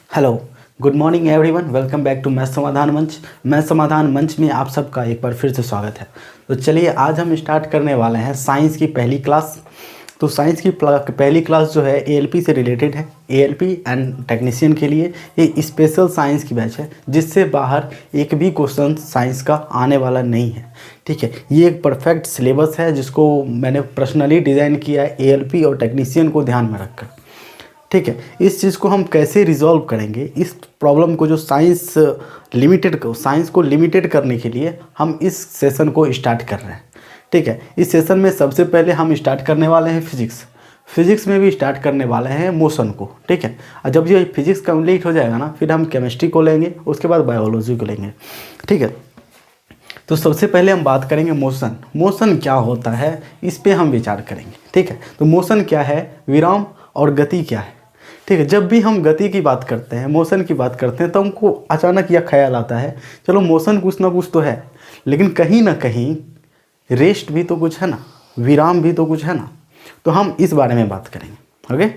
Hello, good morning everyone. Welcome back to math समाधान मंच। Math समाधान मंच में आप सबका एक बार फिर से स्वागत है। तो चलिए आज हम स्टार्ट करने वाले हैं साइंस की पहली क्लास। तो साइंस की पहली क्लास जो है एएलपी से रिलेटेड है। एएलपी एंड टेक्नीशियन के लिए ये स्पेशल साइंस की बैच है जिससे बाहर एक भी क्वेश्चन साइंस का आने वाला नहीं है। ठीक है, ये एक परफेक्ट सिलेबस है जिसको मैंने पर्सनली डिज़ाइन किया है एएलपी और टेक्नीशियन को ध्यान में रखकर। ठीक है, इस चीज़ को हम कैसे रिजॉल्व करेंगे, इस प्रॉब्लम को जो साइंस को लिमिटेड करने के लिए हम इस सेशन को स्टार्ट कर रहे हैं। ठीक है, इस सेशन में सबसे पहले हम स्टार्ट करने वाले हैं फिजिक्स में भी स्टार्ट करने वाले हैं मोशन को। ठीक है, और जब ये फिजिक्स कंप्लीट हो जाएगा ना, फिर हम केमिस्ट्री को लेंगे, उसके बाद बायोलॉजी को लेंगे। ठीक है, तो सबसे पहले हम बात करेंगे मोशन क्या होता है, इस पे हम विचार करेंगे। ठीक है, तो मोशन क्या है, विराम और गति क्या है। ठीक है, जब भी हम गति की बात करते हैं, मोशन की बात करते हैं, तो हमको अचानक यह ख्याल आता है चलो मोशन कुछ ना कुछ तो है, लेकिन कहीं ना कहीं रेस्ट भी तो कुछ है ना, विराम भी तो कुछ है ना। तो हम इस बारे में बात करेंगे। ओके,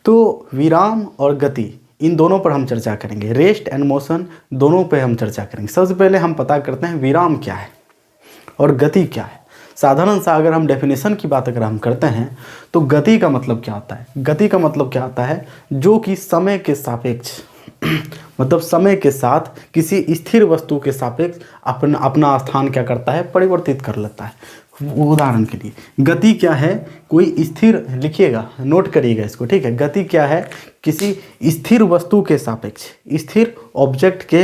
तो विराम और गति इन दोनों पर हम चर्चा करेंगे। रेस्ट एंड मोशन दोनों पे हम चर्चा करेंगे। सबसे पहले हम पता करते हैं विराम क्या है और गति क्या है। साधारण सा अगर हम डेफिनेशन की बात अगर हम करते हैं तो गति का मतलब क्या होता है, गति का मतलब क्या होता है, जो कि समय के सापेक्ष मतलब समय के साथ किसी स्थिर वस्तु के सापेक्ष अपना स्थान क्या करता है, परिवर्तित कर लेता है। उदाहरण के लिए गति क्या है, कोई स्थिर, लिखिएगा नोट करिएगा इसको। ठीक है, गति क्या है, किसी स्थिर वस्तु के सापेक्ष, स्थिर ऑब्जेक्ट के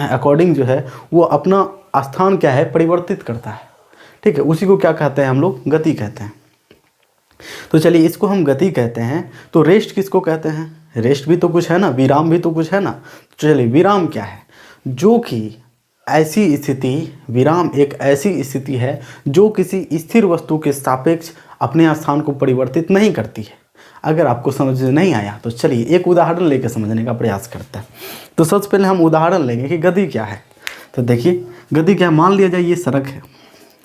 अकॉर्डिंग जो है वो अपना स्थान क्या है, परिवर्तित करता है। ठीक है, उसी को क्या कहते हैं हम लोग, गति कहते हैं। तो चलिए इसको हम गति कहते हैं। तो रेस्ट किसको कहते हैं, रेस्ट भी तो कुछ है ना, विराम भी तो कुछ है ना। तो चलिए विराम क्या है, जो कि ऐसी स्थिति, विराम एक ऐसी स्थिति है जो किसी स्थिर वस्तु के सापेक्ष अपने स्थान को परिवर्तित नहीं करती है। अगर आपको समझ नहीं आया तो चलिए एक उदाहरण लेकर समझने का प्रयास करते हैं। तो सबसे पहले हम उदाहरण लेंगे कि गति क्या है। तो देखिए गति क्या है, मान लिया जाए ये सड़क है,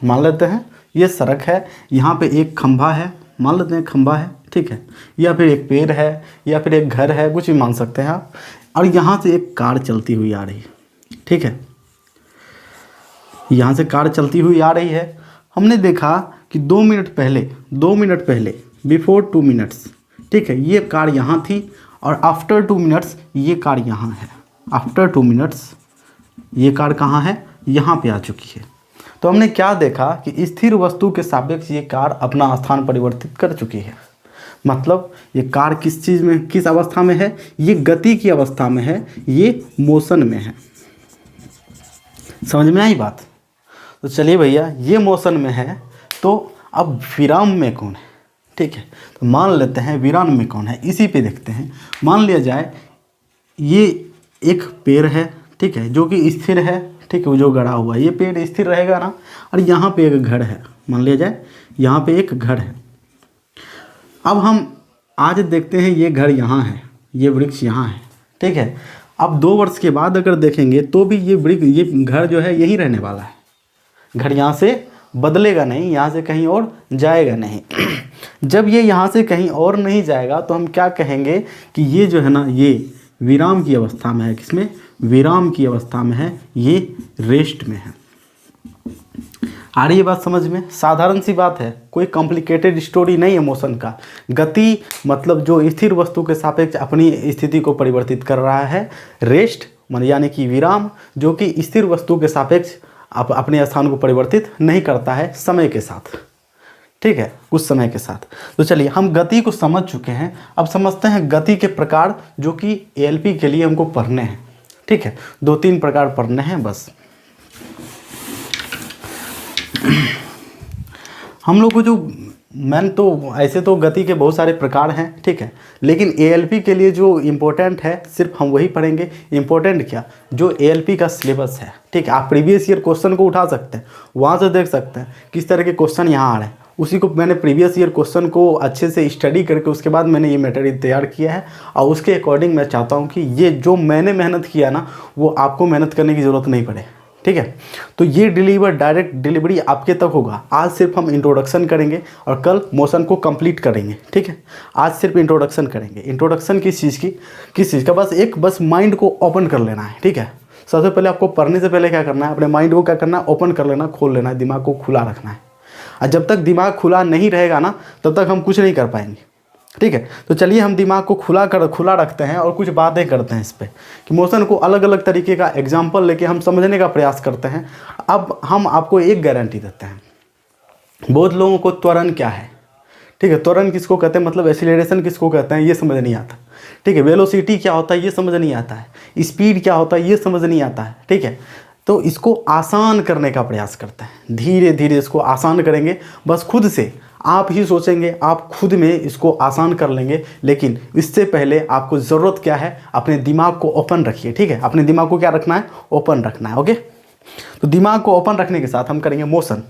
मान लेते हैं ये सड़क है, यहाँ पे एक खंभा है, मान लेते हैं खंभा है। ठीक है, या फिर एक पेड़ है, या फिर एक घर है, कुछ भी मान सकते हैं आप। और यहाँ से एक कार चलती हुई आ रही है। ठीक है, यहाँ से कार चलती हुई आ रही है। हमने देखा कि 2 मिनट पहले बिफोर 2 मिनट्स, ठीक है, ये कार यहाँ थी और आफ्टर 2 मिनट्स ये कार यहाँ है। आफ्टर 2 मिनट्स ये कार कहाँ है, यहाँ पे आ चुकी है। तो हमने क्या देखा कि स्थिर वस्तु के सापेक्ष ये कार अपना स्थान परिवर्तित कर चुकी है। मतलब ये कार किस चीज़ में, किस अवस्था में है, ये गति की अवस्था में है, ये मोशन में है। समझ में आई बात। तो चलिए भैया ये मोशन में है, तो अब विराम में कौन है। ठीक है, तो मान लेते हैं विराम में कौन है, इसी पे देखते हैं। मान लिया जाए ये एक पेड़ है, ठीक है, जो कि स्थिर है। ठीक है, वो जो गड़ा हुआ है, ये पेड़ स्थिर रहेगा ना। और यहाँ पे एक घर है, मान लिया जाए यहाँ पे एक घर है। अब हम आज देखते हैं ये घर यहाँ है, ये वृक्ष यहाँ है। ठीक है, अब 2 वर्ष के बाद अगर देखेंगे तो भी ये घर जो है यही रहने वाला है। घर यहाँ से बदलेगा नहीं, यहाँ से कहीं और जाएगा नहीं। जब ये यहाँ से कहीं और नहीं जाएगा तो हम क्या कहेंगे कि ये जो है ना, ये विराम की अवस्था में है। किसमें, विराम की अवस्था में है, ये रेस्ट में है। आ रही है बात समझ में, साधारण सी बात है, कोई कॉम्प्लिकेटेड स्टोरी नहीं है मोशन का। गति मतलब जो स्थिर वस्तु के सापेक्ष अपनी स्थिति को परिवर्तित कर रहा है। रेस्ट यानी कि विराम, जो कि स्थिर वस्तु के सापेक्ष अपने स्थान को परिवर्तित नहीं करता है समय के साथ। ठीक है, कुछ समय के साथ। तो चलिए हम गति को समझ चुके हैं, अब समझते हैं गति के प्रकार जो कि एएलपी के लिए हमको पढ़ने हैं। ठीक है, 2-3 प्रकार पढ़ने हैं बस। हम लोग को जो तो ऐसे तो गति के बहुत सारे प्रकार हैं। ठीक है, लेकिन एएलपी के लिए जो इम्पोर्टेंट है सिर्फ हम वही पढ़ेंगे। इम्पोर्टेंट क्या, जो एएलपी का सिलेबस है। ठीक है, आप प्रीवियस ईयर क्वेश्चन को उठा सकते हैं, वहाँ से देख सकते हैं किस तरह के क्वेश्चन यहाँ आ रहे हैं। उसी को मैंने प्रीवियस ईयर क्वेश्चन को अच्छे से स्टडी करके उसके बाद मैंने ये मटेरियल तैयार किया है। और उसके अकॉर्डिंग मैं चाहता हूँ कि ये जो मैंने मेहनत किया ना, वो आपको मेहनत करने की ज़रूरत नहीं पड़े। ठीक है। तो ये डायरेक्ट डिलीवरी आपके तक होगा। आज सिर्फ हम इंट्रोडक्शन करेंगे और कल मोशन को कंप्लीट करेंगे, ठीक है। आज सिर्फ इंट्रोडक्शन करेंगे। इंट्रोडक्शन किस चीज़ का, बस माइंड को ओपन कर लेना है, ठीक है। सबसे पहले आपको पढ़ने से पहले क्या करना है, अपने माइंड को क्या करना है, ओपन कर लेना, खोल लेना है, दिमाग को खुला रखना है। और जब तक दिमाग खुला नहीं रहेगा ना, तब तक हम कुछ नहीं कर पाएंगे, ठीक है। तो चलिए हम दिमाग को खुला रखते हैं और कुछ बातें करते हैं इस पर कि मोशन को अलग अलग तरीके का एग्जाम्पल लेके हम समझने का प्रयास करते हैं। अब हम आपको एक गारंटी देते हैं, बहुत लोगों को त्वरण क्या है, ठीक है, त्वरण किसको कहते हैं, मतलब एक्सीलरेशन किसको कहते हैं, ये समझ नहीं आता, ठीक है। वेलोसिटी क्या होता है ये समझ नहीं आता है, स्पीड क्या होता है ये समझ नहीं आता है, ठीक है। तो इसको आसान करने का प्रयास करते हैं, धीरे धीरे इसको आसान करेंगे। बस खुद से आप ही सोचेंगे, आप खुद में इसको आसान कर लेंगे। लेकिन इससे पहले आपको ज़रूरत क्या है, अपने दिमाग को ओपन रखिए, ठीक है। अपने दिमाग को क्या रखना है, ओपन रखना है, ओके। तो दिमाग को ओपन रखने के साथ हम करेंगे मोशन।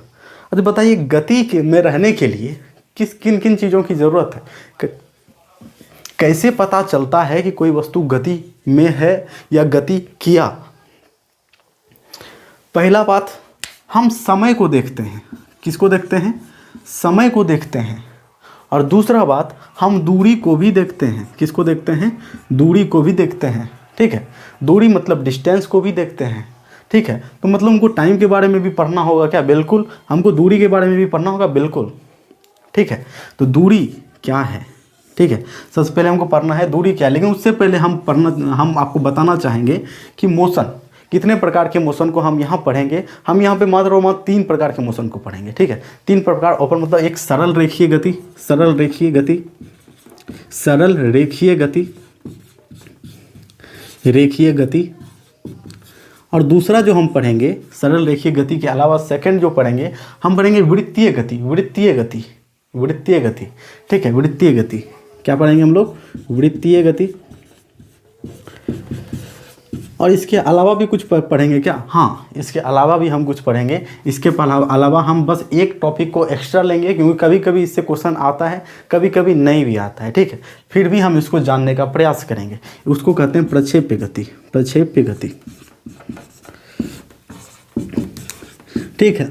अच्छा बताइए, गति में रहने के लिए किन किन चीज़ों की ज़रूरत है, कैसे पता चलता है कि कोई वस्तु गति में है या गति किया। पहला बात, हम समय को देखते हैं। किसको देखते हैं, समय को देखते हैं। और दूसरा बात, हम दूरी को भी देखते हैं। किसको देखते हैं, दूरी को भी देखते हैं, ठीक है। दूरी मतलब डिस्टेंस को भी देखते हैं, ठीक है। तो मतलब हमको टाइम के बारे में भी पढ़ना होगा क्या, बिल्कुल। हमको दूरी के बारे में भी पढ़ना होगा, बिल्कुल, ठीक है। तो दूरी क्या है, ठीक है, सबसे पहले हमको पढ़ना है दूरी क्या है। लेकिन उससे पहले हम आपको बताना चाहेंगे कि मोशन, कितने प्रकार के मोशन को हम यहाँ पढ़ेंगे। हम यहाँ पे मात्र 3 प्रकार के मोशन को पढ़ेंगे, ठीक है। 3 प्रकार ओपन, मतलब एक सरल रेखीय गति, सरल रेखीय गति, सरल रेखीय गति, रेखीय गति। और दूसरा जो हम पढ़ेंगे सरल रेखीय गति के अलावा सेकंड जो पढ़ेंगे, हम पढ़ेंगे वृत्तीय गति, वृत्तीय गति, वृत्तीय गति, ठीक है। वृत्तीय गति क्या पढ़ेंगे हम लोग, वृत्तीय गति। और इसके अलावा भी कुछ पढ़ेंगे क्या, हाँ, इसके अलावा भी हम कुछ पढ़ेंगे। इसके अलावा हम बस एक टॉपिक को एक्स्ट्रा लेंगे, क्योंकि कभी कभी इससे क्वेश्चन आता है, कभी कभी नहीं भी आता है, ठीक है। फिर भी हम इसको जानने का प्रयास करेंगे। उसको कहते हैं प्रक्षेप्य गति, प्रक्षेप्य गति, ठीक है।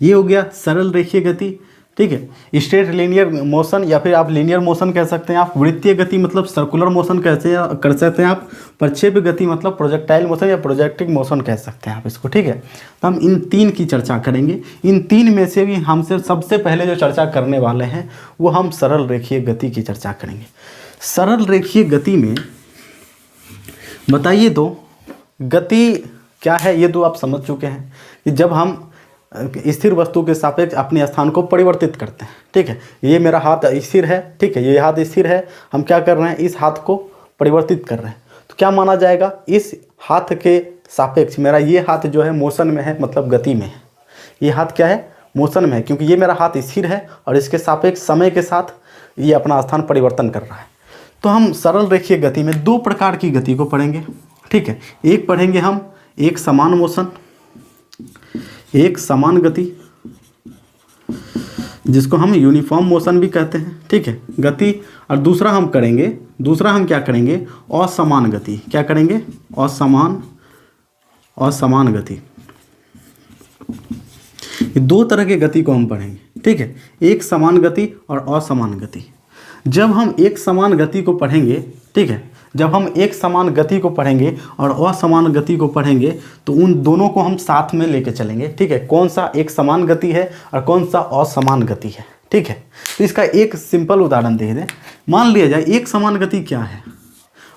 ये हो गया सरल रेखीय गति, ठीक है। स्ट्रेट लीनियर मोशन, या फिर आप लीनियर मोशन कह सकते हैं आप। वृत्तीय गति मतलब सर्कुलर मोशन कहते हैं, कर सकते हैं आप। प्रक्षेप्य गति मतलब प्रोजेक्टाइल मोशन या प्रोजेक्टिव मोशन कह सकते हैं आप इसको, ठीक है। तो हम इन 3 की चर्चा करेंगे। इन 3 में से भी हमसे सबसे पहले जो चर्चा करने वाले हैं वो हम सरल रेखीय गति की चर्चा करेंगे। सरल रेखीय गति में बताइए तो गति क्या है, ये तो आप समझ चुके हैं कि जब हम स्थिर वस्तु के सापेक्ष अपने स्थान को परिवर्तित करते हैं, ठीक है। ये मेरा हाथ स्थिर है, ठीक है, ये हाथ स्थिर है। हम क्या कर रहे हैं, इस हाथ को परिवर्तित कर रहे हैं। तो क्या माना जाएगा, इस हाथ के सापेक्ष मेरा ये हाथ जो है मोशन में है, मतलब गति में है। ये हाथ क्या है, मोशन में है, क्योंकि ये मेरा हाथ स्थिर है और इसके सापेक्ष समय के साथ ये अपना स्थान परिवर्तन कर रहा है। तो हम सरल रेखीय गति में 2 प्रकार की गति को पढ़ेंगे, ठीक है। एक पढ़ेंगे हम एक समान मोशन, एक समान गति, जिसको हम यूनिफॉर्म मोशन भी कहते हैं, ठीक है, गति। और दूसरा हम क्या करेंगे, असमान गति। क्या करेंगे, असमान गति। ये 2 तरह के गति को हम पढ़ेंगे, ठीक है, एक समान गति और असमान गति। जब हम एक समान गति को पढ़ेंगे, ठीक है, जब हम एक समान गति को पढ़ेंगे और असमान गति को पढ़ेंगे, तो उन दोनों को हम साथ में लेके चलेंगे, ठीक है। कौन सा एक समान गति है और कौन सा असमान गति है, ठीक है। तो इसका एक सिंपल उदाहरण दे दें। मान लिया जाए एक समान गति क्या है।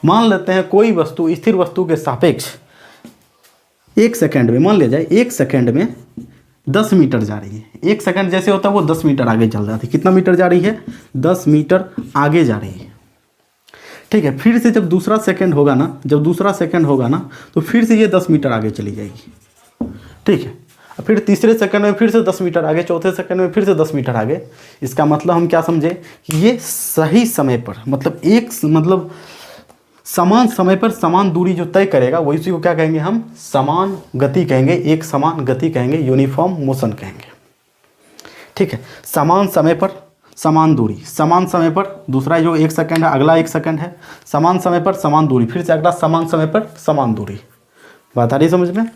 मान लेते हैं कोई वस्तु स्थिर वस्तु के सापेक्ष 1 सेकंड में, मान लिया जाए 1 सेकंड में 10 मीटर जा रही है। 1 सेकंड जैसे होता है वो 10 मीटर आगे चल जाती है। कितना मीटर जा रही है, 10 मीटर आगे जा रही है, ठीक है। फिर से जब दूसरा सेकंड होगा ना, तो फिर से ये 10 मीटर आगे चली जाएगी, ठीक है। फिर तीसरे सेकंड में फिर से 10 मीटर आगे, चौथे सेकंड में फिर से 10 मीटर आगे। इसका मतलब हम क्या समझे कि ये सही समय पर, मतलब समान समय पर समान दूरी जो तय करेगा वो इसी को क्या कहेंगे, हम समान गति कहेंगे, एक समान गति कहेंगे, यूनिफॉर्म मोशन कहेंगे, ठीक है। समान समय पर समान दूरी, समान समय पर दूसरा जो 1 सेकंड है, अगला 1 सेकंड है, समान समय पर समान दूरी, फिर से अगला समान समय पर समान दूरी। बात आ रही समझ में,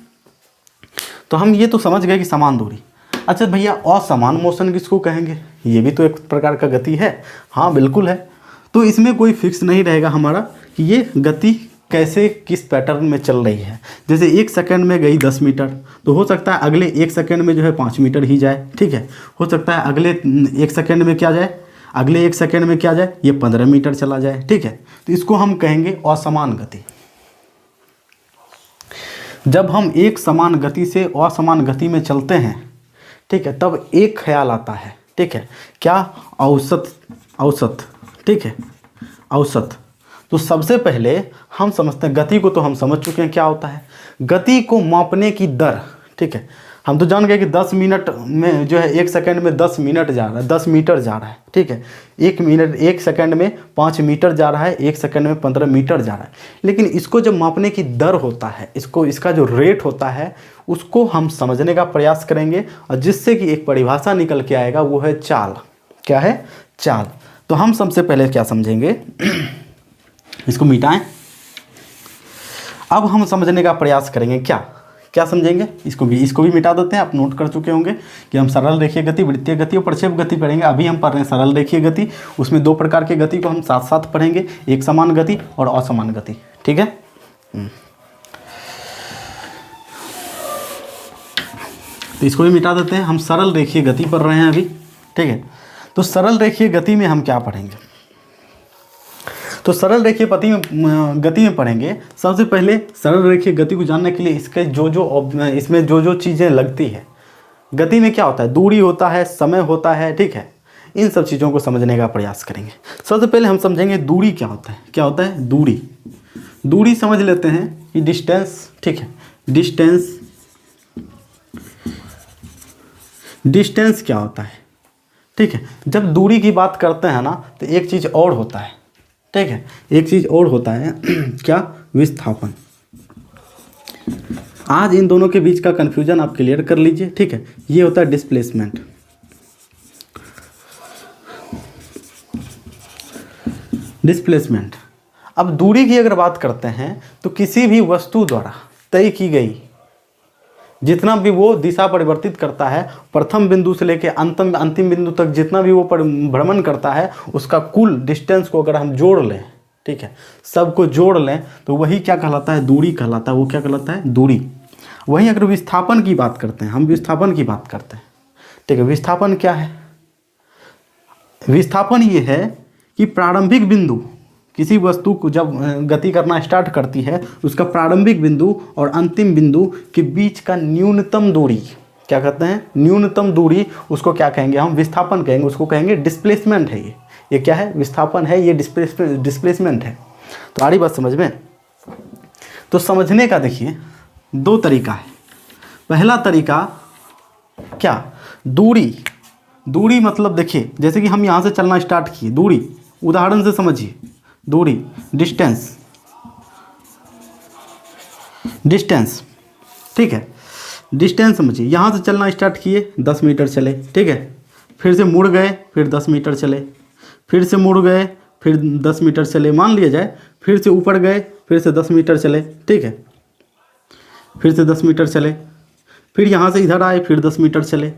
तो हम ये तो समझ गए कि समान दूरी। अच्छा भैया असमान मोशन किसको कहेंगे? ये भी तो एक प्रकार का गति है। हाँ बिल्कुल है। तो इसमें कोई फिक्स नहीं रहेगा हमारा कि ये गति कैसे किस पैटर्न में चल रही है। जैसे 1 सेकंड में गई 10 मीटर, तो हो सकता है अगले 1 सेकंड में जो है 5 मीटर ही जाए, ठीक है। हो सकता है अगले 1 सेकंड में क्या जाए, अगले 1 सेकंड में क्या जाए, ये 15 मीटर चला जाए, ठीक है। तो इसको हम कहेंगे असमान गति। जब हम एक समान गति से असमान गति में चलते हैं, ठीक है, तब एक ख्याल आता है, ठीक है, क्या? औसत। औसत, ठीक है, औसत। तो सबसे पहले हम समझते हैं गति को, तो हम समझ चुके हैं क्या होता है। गति को मापने की दर, ठीक है, हम तो जान गए कि 10 मिनट में जो है 1 सेकंड में 10 मिनट जा रहा है, 10 मीटर जा रहा है, ठीक है। 1 सेकंड में 5 मीटर जा रहा है, 1 सेकंड में 15 मीटर जा रहा है। लेकिन इसको जब मापने की दर होता है, इसका जो रेट होता है, उसको हम समझने का प्रयास करेंगे, और जिससे कि एक परिभाषा निकल के आएगा, वो है चाल। क्या है? चाल। तो हम सबसे पहले क्या समझेंगे, इसको मिटाएं। अब हम समझने का प्रयास करेंगे, क्या समझेंगे, इसको भी मिटा देते हैं। आप नोट कर चुके होंगे कि हम सरल रेखीय गति, वृत्तीय गति और प्रक्षेप गति पढ़ेंगे। अभी हम पढ़ रहे हैं सरल रेखीय गति। उसमें 2 प्रकार की गति को हम साथ साथ पढ़ेंगे, एक समान गति और असमान गति, ठीक है। तो इसको भी मिटा देते हैं। हम सरल रेखीय गति पढ़ रहे हैं अभी, ठीक है। तो सरल रेखीय गति में हम क्या पढ़ेंगे, तो सरल रेखीय गति में पढ़ेंगे। सबसे पहले सरल रेखीय गति को जानने के लिए इसमें जो चीज़ें लगती है, गति में क्या होता है, दूरी होता है, समय होता है, ठीक है। इन सब चीज़ों को समझने का प्रयास करेंगे। सबसे पहले हम समझेंगे दूरी क्या होता है। क्या होता है? दूरी समझ लेते हैं कि डिस्टेंस, ठीक है। डिस्टेंस क्या होता है, ठीक है। जब दूरी की बात करते हैं ना, तो एक चीज़ और होता है, ठीक है, एक चीज़ और होता है क्या? विस्थापन। आज इन दोनों के बीच का कन्फ्यूजन आप क्लियर कर लीजिए, ठीक है। ये होता है डिस्प्लेसमेंट। अब दूरी की अगर बात करते हैं, तो किसी भी वस्तु द्वारा तय की गई, जितना भी वो दिशा परिवर्तित करता है, प्रथम बिंदु से लेकर अंतिम बिंदु तक जितना भी वो भ्रमण करता है, उसका कुल डिस्टेंस को अगर हम जोड़ लें, ठीक है, सबको जोड़ लें, तो वही क्या कहलाता है? दूरी कहलाता है। वो क्या कहलाता है? दूरी। वहीं अगर विस्थापन की बात करते हैं, हम विस्थापन की बात करते हैं, ठीक है। विस्थापन क्या है? विस्थापन ये है कि प्रारंभिक बिंदु, किसी वस्तु को जब गति करना स्टार्ट करती है, उसका प्रारंभिक बिंदु और अंतिम बिंदु के बीच का न्यूनतम दूरी, क्या कहते हैं? न्यूनतम दूरी। उसको क्या कहेंगे? हम विस्थापन कहेंगे। उसको कहेंगे डिस्प्लेसमेंट है। ये क्या है? विस्थापन है, ये डिस्प्लेसमेंट है। तो आ रही बात समझ में? तो समझने का देखिए 2 तरीका है। पहला तरीका क्या? दूरी मतलब देखिए, जैसे कि हम यहाँ से चलना स्टार्ट किए, दूरी, उदाहरण से समझिए, दूरी, डिस्टेंस, ठीक है। डिस्टेंस समझिए, यहाँ से चलना स्टार्ट किए, 10 मीटर चले, ठीक है। फिर से मुड़ गए, फिर 10 मीटर चले, फिर से मुड़ गए, फिर 10 मीटर चले, मान लिया जाए। फिर से ऊपर गए, फिर से 10 मीटर चले, ठीक है। फिर से 10 मीटर चले, फिर यहाँ से इधर आए, फिर 10 मीटर चले।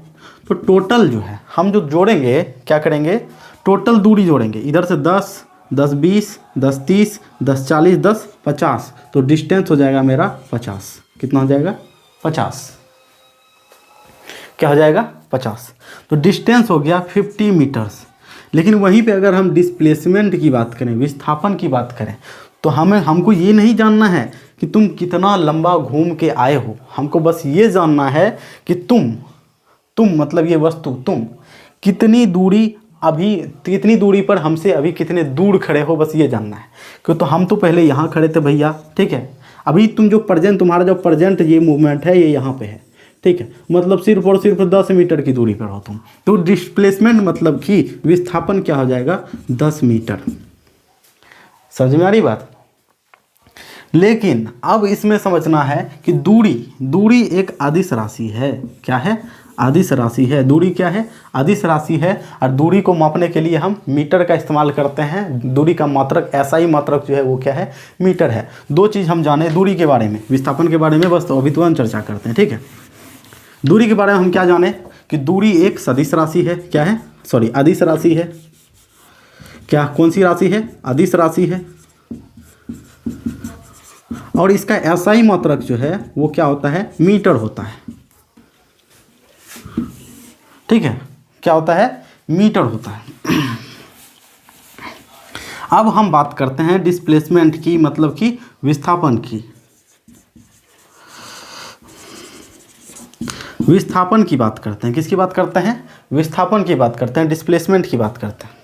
तो टोटल जो है, हम जो जोड़ेंगे, क्या करेंगे? टोटल दूरी जोड़ेंगे। इधर से 10, 10 20, 10 30, 10 40, 10 50। तो डिस्टेंस हो जाएगा मेरा 50। कितना हो जाएगा? 50। क्या हो जाएगा? 50। तो डिस्टेंस हो गया 50 मीटर्स। लेकिन वहीं पे अगर हम डिस्प्लेसमेंट की बात करें, विस्थापन की बात करें, तो हमको ये नहीं जानना है कि तुम कितना लंबा घूम के आए हो। हमको बस ये जानना है कि तुम मतलब ये वस्तु, तुम कितनी दूरी पर हमसे अभी कितने दूर खड़े हो, बस ये जानना है। क्यों? तो हम तो पहले यहाँ खड़े थे भैया, ठीक है। अभी तुम्हारा जो प्रेजेंट ये मूवमेंट है, ये यहाँ पे है, ठीक है। मतलब सिर्फ और सिर्फ 10 मीटर की दूरी पर हो तुम। तो डिस्प्लेसमेंट मतलब कि विस्थापन क्या हो जाएगा? 10 मीटर। समझ में आ रही बात? लेकिन अब इसमें समझना है कि दूरी एक अदिश राशि है। क्या है? अदिश राशि है। दूरी क्या है? अदिश राशि है। और दूरी को मापने के लिए हम मीटर का इस्तेमाल करते हैं। दूरी का मात्रक, SI मात्रक जो है वो क्या है? मीटर है। दो चीज़ हम जाने दूरी के बारे में, विस्थापन के बारे में बस तो अभी तुरंत चर्चा करते हैं, ठीक है। दूरी के बारे में हम क्या जाने कि दूरी एक सदिश राशि है। क्या है? सॉरी, अदिश राशि है। क्या, कौन सी राशि है? अदिश राशि है। और इसका SI मात्रक जो है वो क्या होता है? मीटर होता है, ठीक है। क्या होता है? मीटर होता है। अब हम बात करते हैं डिस्प्लेसमेंट की, मतलब कि विस्थापन की। विस्थापन की बात करते हैं। किसकी बात करते हैं? विस्थापन की बात करते हैं, डिस्प्लेसमेंट की बात करते हैं।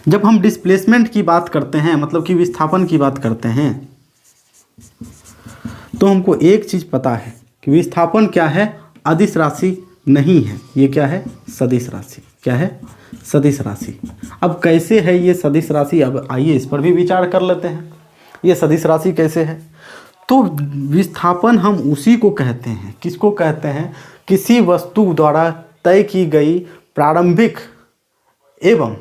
जब हम डिस्प्लेसमेंट की बात करते हैं, मतलब कि विस्थापन की बात करते हैं, तो हमको एक चीज़ पता है कि विस्थापन क्या है? अदिश राशि नहीं है, ये क्या है? सदिश राशि। क्या है? सदिश राशि। अब कैसे है ये सदिश राशि? अब आइए इस पर भी विचार कर लेते हैं, ये सदिश राशि कैसे है। तो विस्थापन हम उसी को कहते हैं, किसको कहते हैं? किसी वस्तु द्वारा तय की गई प्रारंभिक एवं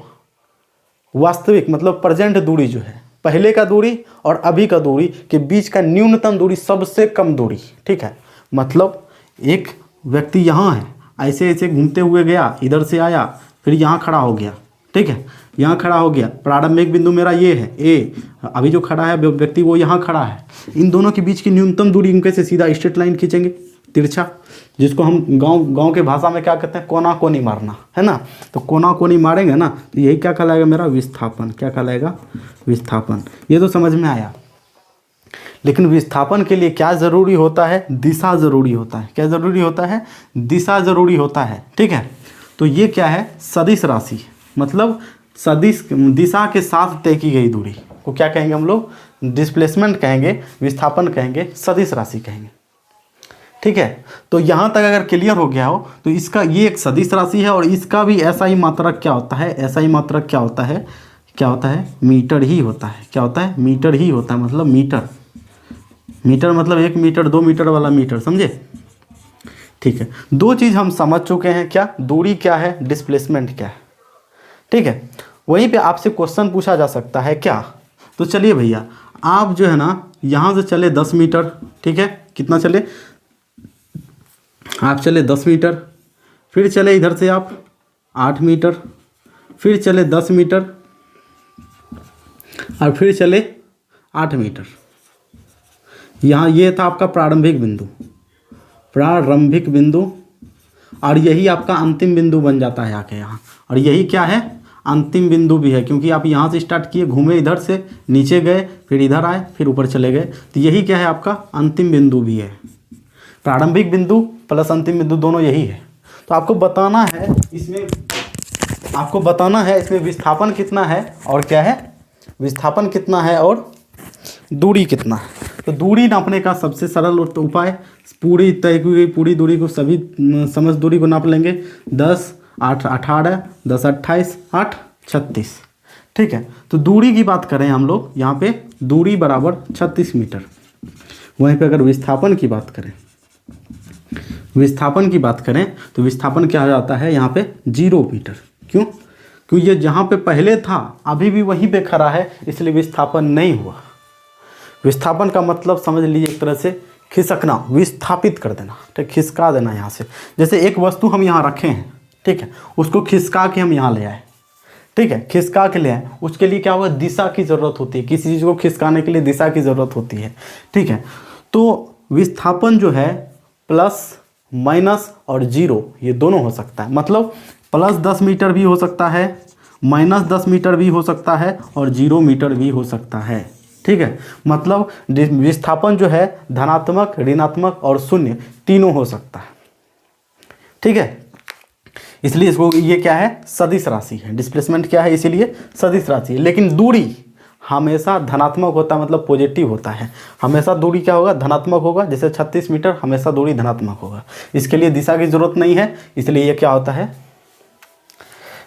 वास्तविक, मतलब प्रेजेंट दूरी जो है, पहले का दूरी और अभी का दूरी के बीच का न्यूनतम दूरी, सबसे कम दूरी, ठीक है। मतलब एक व्यक्ति यहाँ है, ऐसे ऐसे घूमते हुए गया, इधर से आया, फिर यहाँ खड़ा हो गया, ठीक है। यहाँ खड़ा हो गया, प्रारंभिक बिंदु मेरा ये है ए, अभी जो खड़ा है व्यक्ति वो यहाँ खड़ा है। इन दोनों के बीच की न्यूनतम दूरी इनके से सीधा स्ट्रेट लाइन खींचेंगे, तिरछा, जिसको हम गांव के भाषा में क्या कहते हैं? कोना कोनी मारना, है ना। तो कोना कोनी मारेंगे ना, तो यही क्या कहलाएगा? मेरा विस्थापन। क्या कहलाएगा? विस्थापन। ये तो समझ में आया। लेकिन विस्थापन के लिए क्या ज़रूरी होता है? दिशा ज़रूरी होता है। क्या ज़रूरी होता है? दिशा ज़रूरी होता है, ठीक है। तो ये क्या है? सदिश राशि, मतलब सदिश दिशा के साथ तय की गई दूरी को क्या कहेंगे हम लोग? डिस्प्लेसमेंट कहेंगे, विस्थापन कहेंगे, सदिश राशि कहेंगे, ठीक है। तो यहाँ तक अगर क्लियर हो गया हो तो इसका ये एक सदिश राशि है और इसका भी SI मात्रक क्या होता है? SI मात्रक क्या होता है? क्या होता है? मीटर ही होता है। क्या होता है? मीटर ही होता है, मतलब मीटर। मीटर मतलब 1 मीटर 2 मीटर वाला मीटर, समझे, ठीक है। दो चीज़ हम समझ चुके हैं, क्या? दूरी क्या है, डिस्प्लेसमेंट क्या है, ठीक है। वहीं पे आपसे क्वेश्चन पूछा जा सकता है क्या? तो चलिए भैया, आप जो है ना यहाँ से चले 10 मीटर, ठीक है। कितना चले? आप चले 10 मीटर, फिर चले इधर से आप 8 मीटर, फिर चले 10 मीटर और फिर चले 8 मीटर। यहाँ ये था आपका प्रारंभिक बिंदु, प्रारंभिक बिंदु, और यही आपका अंतिम बिंदु बन जाता है आके यहाँ। और यही क्या है? अंतिम बिंदु भी है, क्योंकि आप यहाँ से स्टार्ट किए, घूमे इधर से, नीचे गए, फिर इधर आए, फिर ऊपर चले गए, तो यही क्या है? आपका अंतिम बिंदु भी है। प्रारंभिक बिंदु प्लस अंतिम बिंदु दोनों यही है। तो आपको बताना है इसमें, आपको बताना है इसमें विस्थापन कितना है और क्या है? विस्थापन कितना है और दूरी कितना है। तो दूरी नापने का सबसे सरल उपाय, पूरी तय की गई पूरी दूरी को, सभी समस्त दूरी को नाप लेंगे। 10 8 18, 10 28, 8 36, ठीक है। तो दूरी की बात करें हम लोग, यहाँ पे दूरी बराबर 36 मीटर। वहीं पे अगर विस्थापन की बात करें, विस्थापन की बात करें तो विस्थापन क्या हो जाता है यहाँ पे? 0 मीटर। क्यों? क्योंकि ये जहाँ पे पहले था अभी भी वहीं पे खड़ा है, इसलिए विस्थापन नहीं हुआ। विस्थापन का मतलब समझ लीजिए एक तरह से खिसकना, विस्थापित कर देना, ठीक, खिसका देना यहाँ से। जैसे एक वस्तु हम यहाँ रखे हैं, ठीक है, उसको खिसका के हम यहाँ ले आए, ठीक है, खिसका के ले आए, उसके लिए क्या होगा? दिशा की ज़रूरत होती है। किसी चीज़ को खिसकाने के लिए दिशा की ज़रूरत होती है, ठीक है। तो विस्थापन जो है प्लस माइनस और 0 ये दोनों हो सकता है। मतलब प्लस 10 मीटर भी हो सकता है, माइनस 10 मीटर भी हो सकता है और 0 मीटर भी हो सकता है, ठीक है। मतलब विस्थापन जो है धनात्मक, ऋणात्मक और शून्य तीनों हो सकता है, ठीक है। इसलिए इसको ये क्या है? सदिश राशि है। डिस्प्लेसमेंट क्या है? इसीलिए सदिश राशि है। लेकिन दूरी हमेशा धनात्मक होता है, मतलब पॉजिटिव होता है। हमेशा दूरी क्या होगा? धनात्मक होगा। जैसे 36 मीटर हमेशा दूरी धनात्मक होगा। इसके लिए दिशा की जरूरत नहीं है, इसलिए ये क्या होता है?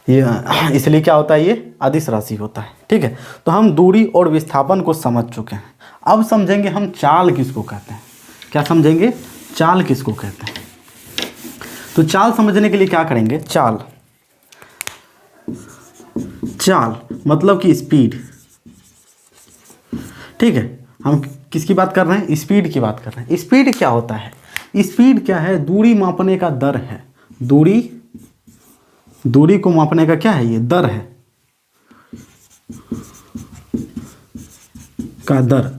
ये इसलिए क्या होता है? ये अदिश राशि होता है, ठीक है। तो हम दूरी और विस्थापन को समझ चुके हैं। अब समझेंगे हम चाल किसको कहते हैं। क्या समझेंगे? चाल किसको कहते हैं। तो चाल समझने के लिए क्या करेंगे, चाल, चाल मतलब कि स्पीड, ठीक है। हम किसकी बात कर रहे हैं, स्पीड की बात कर रहे हैं। स्पीड क्या होता है, स्पीड क्या है, दूरी मापने का दर है, दूरी, दूरी को मापने का क्या है, ये दर है, का दर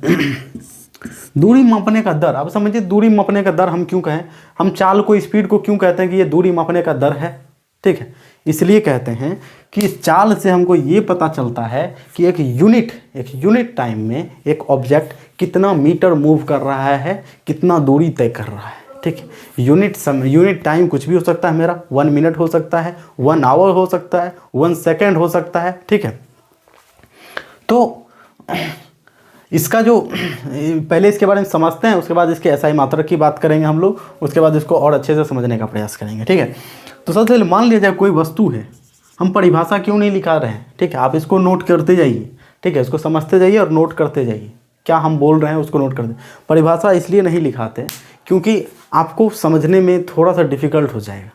दूरी मापने का दर। अब समझिए दूरी मापने का दर हम क्यों कहें, हम चाल को, स्पीड को क्यों कहते हैं कि ये दूरी मापने का दर है, ठीक है। इसलिए कहते हैं कि इस चाल से हमको ये पता चलता है कि एक यूनिट टाइम में एक ऑब्जेक्ट कितना मीटर मूव कर रहा है, कितना दूरी तय कर रहा है, ठीक है। यूनिट समय, यूनिट टाइम कुछ भी हो सकता है मेरा, 1 मिनट हो सकता है, 1 आवर हो सकता है, 1 सेकेंड हो सकता है, ठीक है। तो इसका जो, पहले इसके बारे में समझते हैं, उसके बाद इसके SI मात्रक की बात करेंगे हम लोग, उसके बाद इसको और अच्छे से समझने का प्रयास करेंगे, ठीक है। तो सबसे पहले मान लिया जाए कोई वस्तु है, हम परिभाषा क्यों नहीं लिखा रहे हैं, ठीक है। आप इसको नोट करते जाइए, ठीक है, इसको समझते जाइए और नोट करते जाइए, क्या हम बोल रहे हैं उसको नोट करते। परिभाषा इसलिए नहीं लिखाते क्योंकि आपको समझने में थोड़ा सा डिफ़िकल्ट हो जाएगा,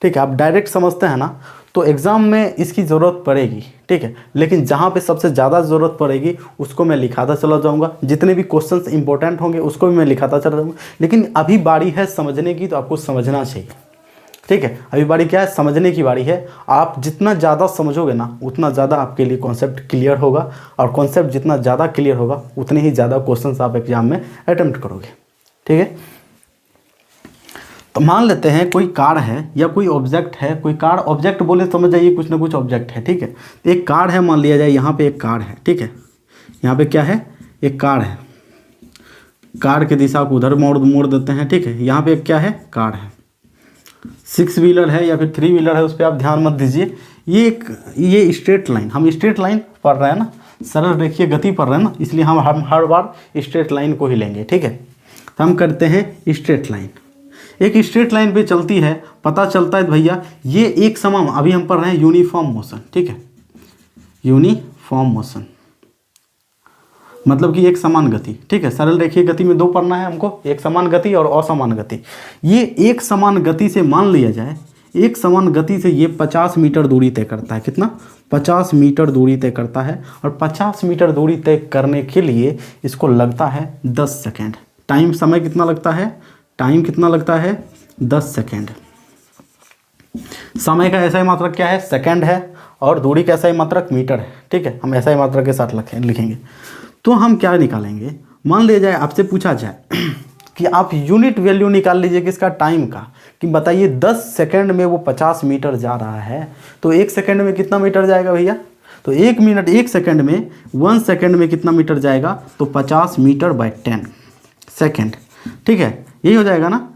ठीक है। आप डायरेक्ट समझते हैं ना, तो एग्ज़ाम में इसकी ज़रूरत पड़ेगी, ठीक है। लेकिन जहाँ पे सबसे ज़्यादा ज़रूरत पड़ेगी उसको मैं लिखाता चला जाऊँगा, जितने भी क्वेश्चंस इंपॉर्टेंट होंगे उसको भी मैं लिखाता चला जाऊँगा। लेकिन अभी बारी है समझने की, तो आपको समझना चाहिए, ठीक है। अभी बारी क्या है, समझने की बारी है। आप जितना ज़्यादा समझोगे ना, उतना ज़्यादा आपके लिए कॉन्सेप्ट क्लियर होगा, और कॉन्सेप्ट जितना ज़्यादा क्लियर होगा उतने ही ज़्यादा क्वेश्चंस आप एग्जाम में अटेम्प्ट करोगे, ठीक है। तो मान लेते हैं कोई कार है या कोई ऑब्जेक्ट है, कोई कार, ऑब्जेक्ट बोले समझ जाइए कुछ ना कुछ ऑब्जेक्ट है, ठीक है। एक कार है, मान लिया जाए यहाँ पे एक कार है, ठीक है। यहाँ पे क्या है, एक कार है, कार की दिशा को उधर मोड़ देते हैं, ठीक है। यहाँ पे क्या है, कार है, 6 व्हीलर है या फिर 3 व्हीलर है, उस पर आप ध्यान मत दीजिए। ये स्ट्रेट लाइन, हम स्ट्रेट लाइन पढ़ रहे हैं ना, सरल रेखीय गति पढ़ रहे हैं ना, इसलिए हम हर बार स्ट्रेट लाइन को ही लेंगे, ठीक है। तो हम करते हैं स्ट्रेट लाइन, एक स्ट्रेट लाइन पे चलती है, पता चलता है भैया ये एक समान, अभी हम पढ़ रहे हैं यूनिफॉर्म मोशन, ठीक है। यूनिफॉर्म मोशन मतलब कि एक समान गति, ठीक है। सरल रेखीय गति में 2 पढ़ना है हमको, एक समान गति और असमान गति। ये एक समान गति से मान लिया जाए, एक समान गति से ये 50 मीटर दूरी तय करता है, कितना, 50 मीटर दूरी तय करता है। और 50 मीटर दूरी तय करने के लिए इसको लगता है 10 सेकेंड। टाइम, समय कितना लगता है, टाइम कितना लगता है, 10 सेकेंड। समय का SI मात्रक क्या है, सेकेंड है, और दूरी का SI मात्रक मीटर है, ठीक है। हम SI मात्रक के साथ लिखेंगे। तो हम क्या निकालेंगे, मान लिया जाए आपसे पूछा जाए कि आप यूनिट वैल्यू निकाल लीजिए किसका, टाइम का, कि बताइए 10 सेकेंड में वो 50 मीटर जा रहा है, तो 1 सेकेंड में कितना मीटर जाएगा भैया। तो 1 मिनट, 1 सेकेंड में, 1 सेकेंड में कितना मीटर जाएगा, तो 50 मीटर बाय 10 सेकेंड, ठीक है। यही हो जाएगा ना,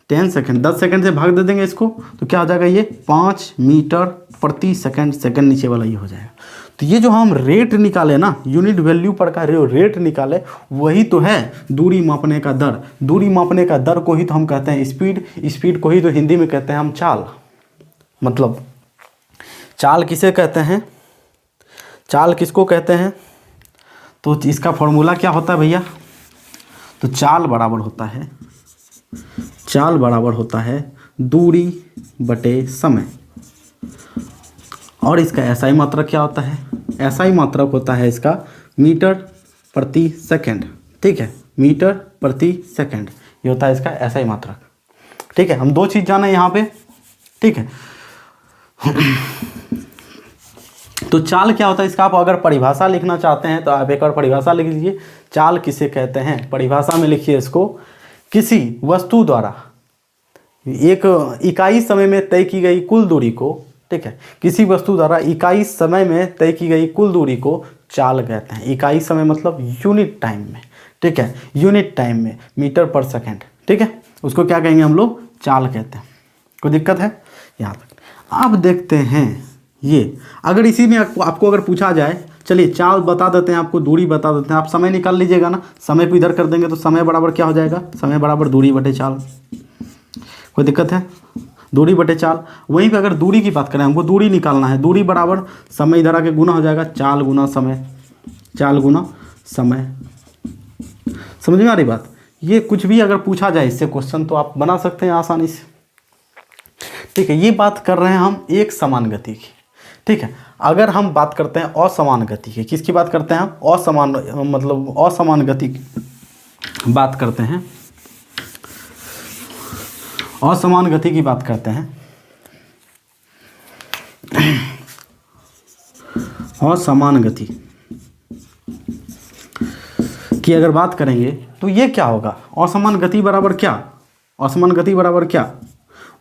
10 सेकेंड, 10 सेकेंड से भाग दे देंगे इसको, तो क्या हो जाएगा, ये 5 मीटर प्रति सेकेंड, सेकेंड नीचे वाला ये हो जाएगा। तो ये जो हम रेट निकाले ना, यूनिट वैल्यू पर का रेट निकाले, वही तो है दूरी मापने का दर। दूरी मापने का दर को ही तो हम कहते हैं स्पीड, स्पीड को ही तो हिंदी में कहते हैं हम चाल। मतलब चाल किसे कहते हैं, चाल किसको कहते हैं, तो इसका फॉर्मूला क्या होता है भैया, तो चाल बराबर होता है, चाल बराबर होता है दूरी बटे समय। और इसका SI मात्रक क्या होता है, SI मात्रक होता है इसका मीटर प्रति सेकंड, ठीक है। मीटर प्रति सेकंड ये होता है इसका SI मात्रक, ठीक है। हम 2 चीज़ जाने यहाँ पे, ठीक है। तो चाल क्या होता है इसका, आप अगर परिभाषा लिखना चाहते हैं तो आप एक और परिभाषा लिख लीजिए। चाल किसे कहते हैं, परिभाषा में लिखिए इसको, किसी वस्तु द्वारा एक इकाई समय में तय की गई कुल दूरी को, ठीक है, किसी वस्तु द्वारा इकाई समय में तय की गई कुल दूरी को चाल कहते हैं। इकाई समय मतलब यूनिट टाइम में, ठीक है, यूनिट टाइम में, मीटर पर सेकेंड, ठीक है, उसको क्या कहेंगे हम लोग, चाल कहते हैं। कोई दिक्कत है यहाँ तक। आप देखते हैं ये, अगर इसी में आपको अगर पूछा जाए, चलिए चाल बता देते हैं आपको, दूरी बता देते हैं, आप समय निकाल लीजिएगा ना, समय को इधर कर देंगे तो समय बराबर क्या हो जाएगा, समय बराबर दूरी बटे चाल। कोई दिक्कत है, दूरी बटे चाल। वहीं पे अगर दूरी की बात करें, हमको दूरी निकालना है, दूरी बराबर समय इधर आके गुना हो जाएगा, चाल गुना समय, चाल गुना समय। समझ में आ रही बात। ये कुछ भी अगर पूछा जाए इससे क्वेश्चन तो आप बना सकते हैं आसानी से। ठीक है, ये बात कर रहे हैं हम एक समान गति की। ठीक है, अगर हम बात करते हैं असमान गति की, किसकी बात करते हैं हम? असमान, मतलब असमान गति की बात करते हैं, असमान गति की बात करते हैं। असमान गति की अगर बात करेंगे तो ये क्या होगा? असमान गति बराबर क्या? असमान गति बराबर क्या?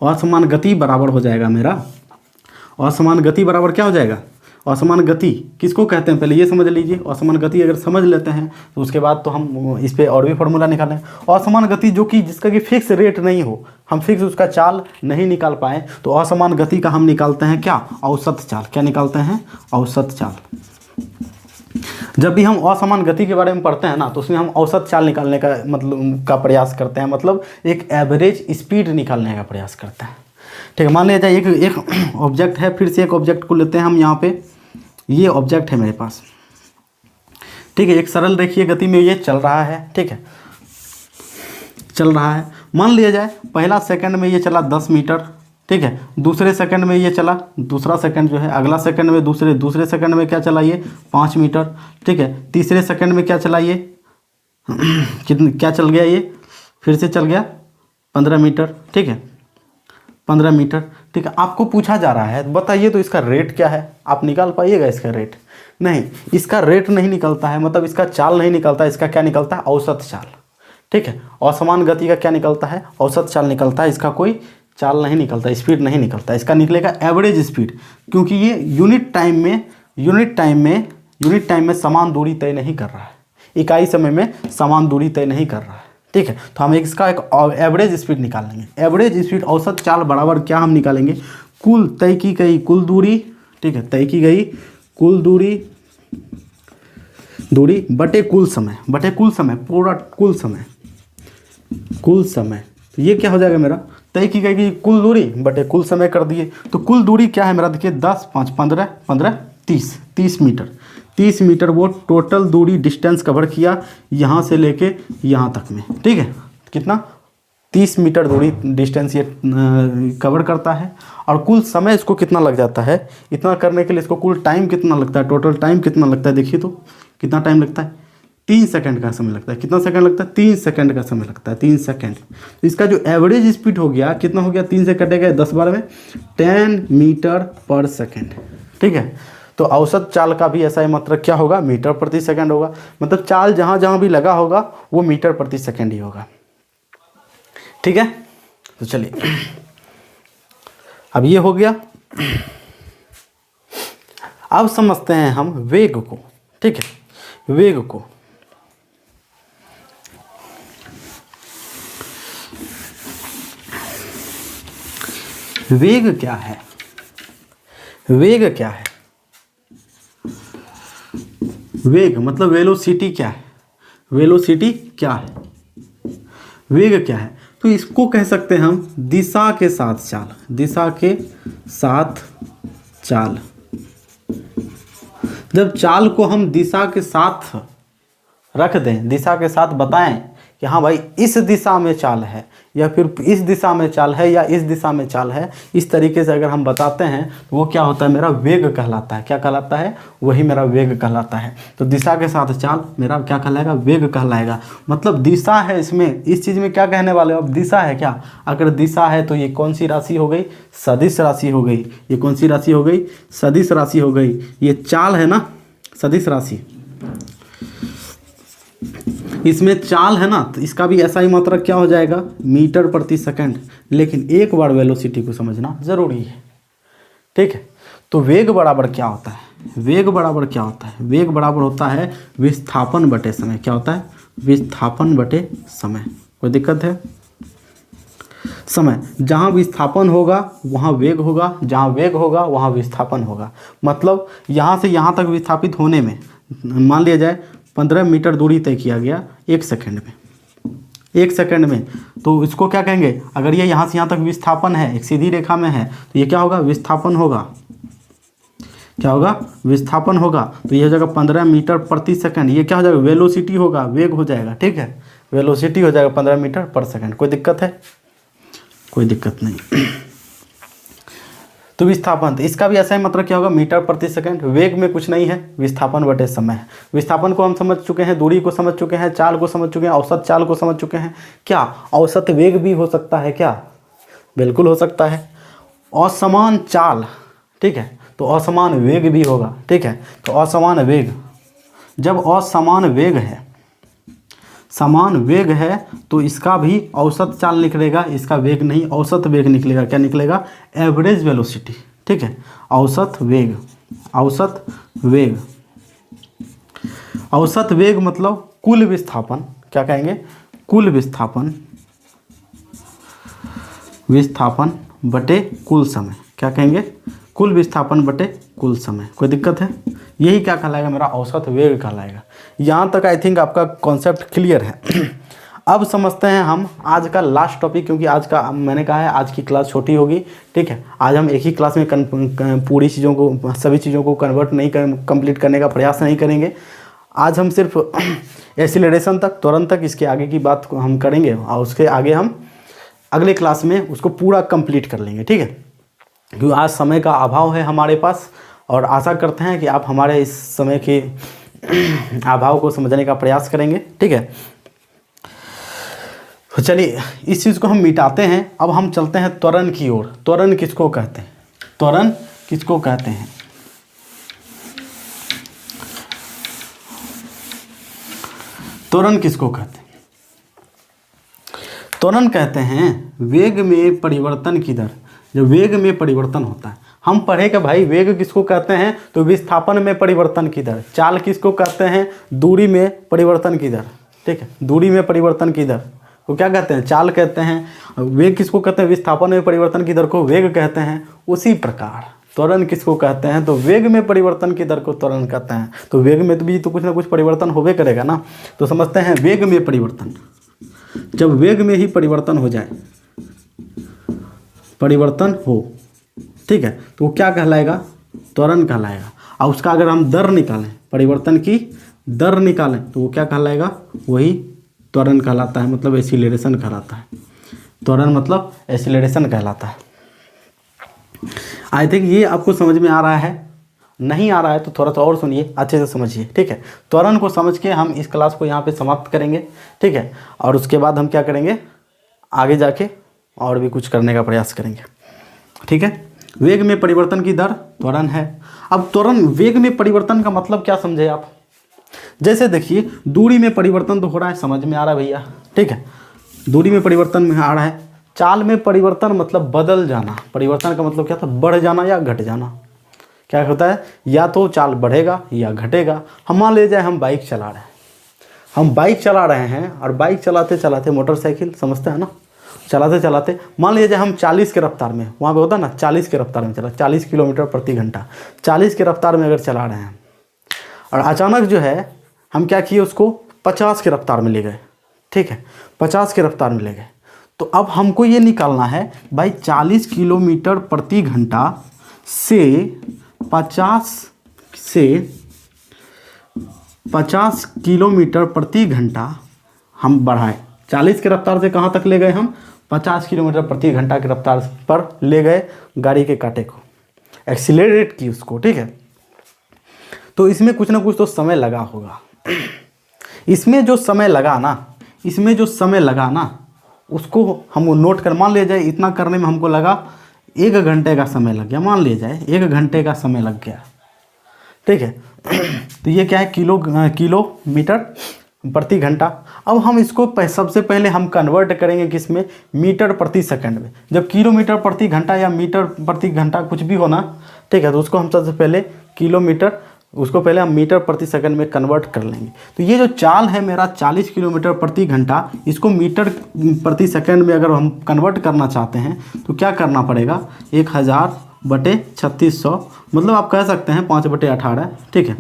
असमान गति बराबर हो जाएगा मेरा, असमान गति बराबर क्या हो जाएगा? असमान गति किसको कहते हैं पहले ये समझ लीजिए। असमान गति अगर समझ लेते हैं तो उसके बाद तो हम इस पे और भी फॉर्मूला निकालें। असमान गति जो कि जिसका कि फिक्स रेट नहीं हो, हम फिक्स उसका चाल नहीं निकाल पाए, तो असमान गति का हम निकालते हैं क्या? औसत चाल। क्या निकालते हैं? औसत चाल। जब भी हम असमान गति के बारे में पढ़ते हैं ना, तो उसमें हम औसत चाल निकालने का मतलब का प्रयास करते हैं, मतलब एक एवरेज स्पीड निकालने का प्रयास करते हैं। ठीक है, मान लिया जाए एक ऑब्जेक्ट है, फिर से एक ऑब्जेक्ट को लेते हैं हम यहाँ पे। ये ऑब्जेक्ट है मेरे पास, ठीक है, एक सरल रेखीय गति में ये चल रहा है। ठीक है, चल रहा है। मान लिया जाए पहला सेकंड में ये चला 10 मीटर। ठीक है, दूसरे सेकंड में ये चला, दूसरा सेकंड जो है, अगला सेकंड में दूसरे सेकंड में क्या चला ये? 5 मीटर। ठीक है, तीसरे सेकंड में क्या चला ये? क्या चल गया ये? फिर से चल गया 15 मीटर। ठीक है, 15 मीटर। ठीक है, आपको पूछा जा रहा है बताइए तो इसका रेट क्या है? आप निकाल पाइएगा इसका रेट? नहीं, इसका रेट नहीं निकलता है, मतलब इसका चाल नहीं निकलता है। इसका क्या निकलता है? औसत चाल। ठीक है, असमान गति का क्या निकलता है? औसत चाल निकलता है। इसका कोई चाल नहीं निकलता, स्पीड नहीं निकलता, इसका निकलेगा एवरेज स्पीड, क्योंकि ये यूनिट टाइम में समान दूरी तय नहीं कर रहा है, इकाई समय में समान दूरी तय नहीं कर रहा है। ठीक है, तो हम इसका एक एवरेज स्पीड निकाल लेंगे। एवरेज स्पीड औसत चाल बराबर क्या हम निकालेंगे? कुल तय की गई कुल दूरी। ठीक है, तय की गई कुल दूरी बटे कुल समय, पूरा कुल समय। तो ये क्या हो जाएगा मेरा? तय की गई कुल दूरी बटे कुल समय कर दिए। तो कुल दूरी क्या है मेरा? देखिए 10, 5, 15, 15, 30 मीटर। 30 मीटर वो टोटल दूरी डिस्टेंस कवर किया यहाँ से लेके यहाँ तक में। ठीक है, कितना? 30 मीटर दूरी डिस्टेंस ये कवर करता है। और कुल समय इसको कितना लग जाता है? इतना करने के लिए इसको कुल टाइम कितना लगता है? टोटल टाइम कितना लगता है? देखिए तो कितना टाइम लगता है? 3 सेकंड का समय लगता है। कितना सेकंड लगता है? 3 सेकंड का समय लगता है, 3 सेकंड। तो इसका जो एवरेज स्पीड हो गया कितना हो गया? 3 से कटेगा 10 बार में 10 मीटर पर सेकंड। ठीक है, तो औसत चाल का भी ऐसा ही मतलब क्या होगा? मीटर प्रति सेकंड होगा। मतलब चाल जहाँ जहाँ भी लगा होगा वो मीटर प्रति सेकंड ही होगा। ठीक है, तो चलिए अब ये हो गया। अब समझते हैं हम वेग को। ठीक है, वेग को वेग क्या है? वेग क्या है? वेग मतलब वेलोसिटी क्या है? वेलोसिटी क्या है? वेग क्या है? तो इसको कह सकते हैं हम दिशा के साथ चाल। दिशा के साथ चाल। जब चाल को हम दिशा के साथ रख दें, दिशा के साथ बताएं कि हाँ भाई इस दिशा में चाल है, या फिर इस दिशा में चाल है, या इस दिशा में चाल है, इस तरीके से अगर हम बताते हैं तो वो क्या होता है? मेरा वेग कहलाता है। क्या कहलाता है? वही मेरा वेग कहलाता है। तो दिशा के साथ चाल मेरा क्या कहलाएगा? वेग कहलाएगा। मतलब दिशा है इसमें, इस चीज़ में क्या कहने वाले हो? अब दिशा है क्या? अगर दिशा है तो ये कौन सी राशि हो गई? सदिश राशि हो गई। ये कौन सी राशि हो गई? सदिश राशि हो गई। ये चाल है ना, सदिश राशि। इसमें चाल है ना, तो इसका भी ऐसा ही मात्रक क्या हो जाएगा? मीटर प्रति सेकंड। लेकिन एक बार वेलोसिटी को समझना जरूरी है। ठीक है, तो वेग बराबर क्या होता है? वेग बराबर क्या होता है? वेग बराबर होता है विस्थापन बटे समय। क्या होता है? विस्थापन बटे समय। कोई दिक्कत है? समय, जहाँ विस्थापन होगा वहाँ वेग होगा, जहाँ वेग होगा वहाँ विस्थापन होगा। मतलब यहाँ से यहाँ तक विस्थापित होने में मान लिया जाए 15 मीटर दूरी तय किया गया 1 सेकंड में। 1 सेकंड में, तो इसको क्या कहेंगे? अगर ये यहाँ से यहाँ तक विस्थापन है, एक सीधी रेखा में है, तो ये क्या होगा? विस्थापन होगा। क्या होगा? विस्थापन होगा। तो ये हो जाएगा 15 मीटर प्रति सेकंड। ये क्या हो जाएगा? वेलोसिटी होगा, वेग हो जाएगा। ठीक है, वेलोसिटी हो जाएगा 15 मीटर पर सेकंड। कोई दिक्कत है? कोई दिक्कत नहीं। तो विस्थापन, तो इसका भी ऐसा ही मतलब क्या होगा, मीटर प्रति सेकंड। वेग में कुछ नहीं है, विस्थापन बटे समय है। विस्थापन को हम समझ चुके हैं, दूरी को समझ चुके हैं, चाल को समझ चुके हैं, औसत चाल को समझ चुके हैं। क्या औसत वेग भी हो सकता है क्या? बिल्कुल हो सकता है। असमान चाल, ठीक है, तो असमान वेग भी होगा, ठीक है। तो असमान वेग, जब असमान वेग है, समान वेग है तो इसका भी औसत चाल निकलेगा, इसका वेग नहीं, औसत वेग निकलेगा। क्या निकलेगा? एवरेज वेलोसिटी, ठीक है। औसत वेग, औसत वेग, औसत वेग मतलब कुल विस्थापन। क्या कहेंगे? कुल विस्थापन, विस्थापन बटे कुल समय। क्या कहेंगे? कुल विस्थापन बटे कुल समय। कोई दिक्कत है? यही क्या कहलाएगा? मेरा औसत वेग कहलाएगा। यहाँ तक आई थिंक आपका कॉन्सेप्ट क्लियर है। अब समझते हैं हम आज का लास्ट टॉपिक, क्योंकि आज का मैंने कहा है आज की क्लास छोटी होगी, ठीक है। आज हम एक ही क्लास में पूरी चीज़ों को, सभी चीज़ों को कन्वर्ट नहीं कंप्लीट करने का प्रयास नहीं करेंगे। आज हम सिर्फ एक्सीलरेशन तक, त्वरण तक, इसके आगे की बात को हम करेंगे और उसके आगे हम अगले क्लास में उसको पूरा कंप्लीट कर लेंगे, ठीक है। क्योंकि आज समय का अभाव है हमारे पास, और आशा करते हैं कि आप हमारे इस समय के अभाव को समझने का प्रयास करेंगे, ठीक है। तो चलिए इस चीज़ को हम मिटाते हैं। अब हम चलते हैं त्वरण की ओर। त्वरण किसको कहते हैं? त्वरण किसको कहते हैं? त्वरण किसको कहते हैं? त्वरण कहते हैं वेग में परिवर्तन की दर। जब वेग में परिवर्तन होता है, हम पढ़े कि भाई वेग किसको कहते हैं, तो विस्थापन में परिवर्तन की दर। चाल किसको कहते हैं? दूरी में परिवर्तन की दर, ठीक है। दूरी में परिवर्तन की दर को क्या कहते हैं? चाल कहते हैं। वेग किसको कहते हैं? विस्थापन में परिवर्तन की दर को वेग कहते हैं। उसी प्रकार त्वरण किसको कहते हैं? तो वेग में परिवर्तन की दर को त्वरण कहते हैं। तो वेग में तो भी तो कुछ ना कुछ परिवर्तन होबे करेगा ना। तो समझते हैं वेग में परिवर्तन। जब वेग में ही परिवर्तन हो जाए, परिवर्तन हो, ठीक है, तो वो क्या कहलाएगा? त्वरण कहलाएगा। और उसका अगर हम दर निकालें, परिवर्तन की दर निकालें, तो वो क्या कहलाएगा? वही त्वरण कहलाता है, मतलब एक्सीलरेशन कहलाता है। त्वरण मतलब एक्सीलरेशन कहलाता है। आई थिंक ये आपको समझ में आ रहा है। नहीं आ रहा है तो थोड़ा सा और सुनिए, अच्छे से समझिए, ठीक है। त्वरण को समझ के हम इस क्लास को यहाँ पे समाप्त करेंगे, ठीक है। और उसके बाद हम क्या करेंगे, आगे जाके और भी कुछ करने का प्रयास करेंगे, ठीक है। वेग में परिवर्तन की दर त्वरण है। अब त्वरण, वेग में परिवर्तन का मतलब क्या समझे आप? जैसे देखिए दूरी में परिवर्तन तो हो रहा है, समझ में आ रहा है भैया, ठीक है। दूरी में परिवर्तन में आ रहा है। चाल में परिवर्तन मतलब बदल जाना। परिवर्तन का मतलब क्या था? बढ़ जाना या घट जाना। क्या होता है? या तो चाल बढ़ेगा या घटेगा। हम मान ले जाए हम बाइक चला रहे हैं, हम बाइक चला रहे हैं और बाइक चलाते चलाते, मोटरसाइकिल समझते हैं ना, चलाते चलाते मान लीजिए हम 40 के रफ्तार में, वहाँ पे होता है ना 40 के रफ्तार में चला, 40 किलोमीटर प्रति घंटा, 40 के रफ्तार में अगर चला रहे हैं, और अचानक जो है हम क्या किए, उसको 50 के रफ्तार में ले गए, ठीक है, 50 के रफ्तार में ले गए। तो अब हमको ये निकालना है भाई 40 किलोमीटर प्रति घंटा से 50 किलोमीटर प्रति घंटा हम बढ़ाए। 40 के रफ्तार से कहाँ तक ले गए हम? 50 किलोमीटर प्रति घंटा की रफ्तार पर ले गए गाड़ी के कांटे को, एक्सीलरेट की उसको, ठीक है। तो इसमें कुछ ना कुछ तो समय लगा होगा। इसमें जो समय लगा ना, उसको हम नोट कर, मान लिया जाए इतना करने में हमको लगा 1 घंटे का समय लग गया, मान लिया जाए 1 घंटे का समय लग गया, ठीक है। तो ये क्या है? किलोमीटर प्रति घंटा। अब हम इसको सबसे पहले हम कन्वर्ट करेंगे किस में? मीटर प्रति सेकंड में। जब किलोमीटर प्रति घंटा या मीटर प्रति घंटा कुछ भी हो ना, ठीक है, तो उसको हम सबसे पहले किलोमीटर, उसको पहले हम मीटर प्रति सेकंड में कन्वर्ट कर लेंगे। तो ये जो चाल है मेरा 40 किलोमीटर प्रति घंटा, इसको मीटर प्रति सेकंड में अगर हम कन्वर्ट करना चाहते हैं तो क्या करना पड़ेगा? 1000/3600, मतलब आप कह सकते हैं 5/18, ठीक है।